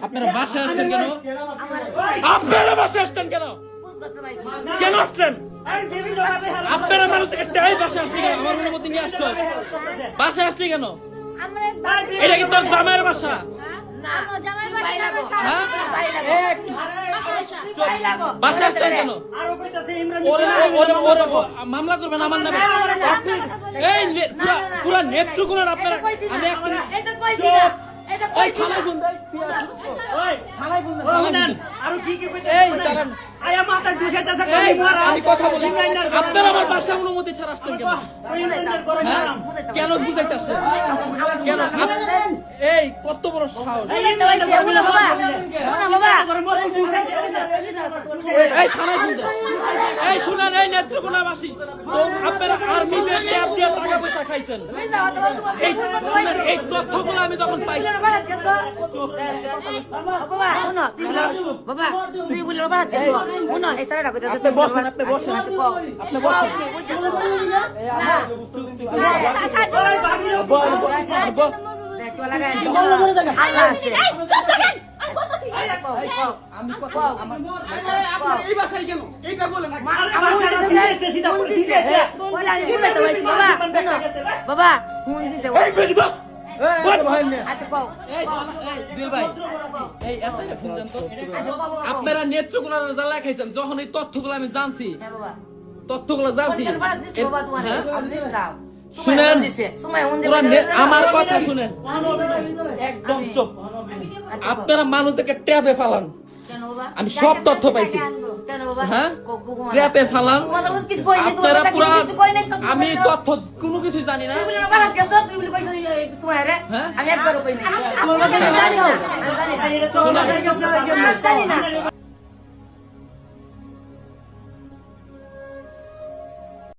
আপনারা বাসায় আসছেন কেন? আপনারা বাসায় আসছেন কেন? কেন আসছেন? আপনারা মানুষ একটাই বাসায় আসছে কেন? আমার অনুমতি নিয়ে আসছো, বাসায় আসলি কেন? এটা কি তোর জামাইয়ের বাসা? বাসায় আসছেন কেন? মামলা করবেন আমার নামে? এই পুরা নেত্রকোনার আপনারা, আমি আমি কথা বলি, আপনারা আমার বাসা অনুমতি ছাড়া আসতেন কেন? কেন বুঝাইতে আসতেন কেন? এই কত বড় সাহস! এই থানায় শুনতে, এই শুনেন, এই নেত্রকোনাবাসী, আপনারা আর্মিদের ট্যাব দিয়ে টাকা পয়সা খাইছেন। এই তথ্যগুলো আমি যখন পাই, আপনি বসেন, আপনি বসেন, আপনি বসেন। বাবা আপনারা নেত্রকোনার জ্বালা খাইছেন। যখন এই তথ্যগুলো আমি জানছি, তথ্যগুলো জানছি, শুনেন, আমার কথা শুনেন, একদম চুপ। আপনারা মানুষদেরকে ট্র্যাপে ফালান, আমি সব তথ্য পাইছি। হ্যাঁ, ট্র্যাপে ফালান আপনারা পুরা। আমি তথ্য কোনো কিছু জানি না। আমি একবারও কই না।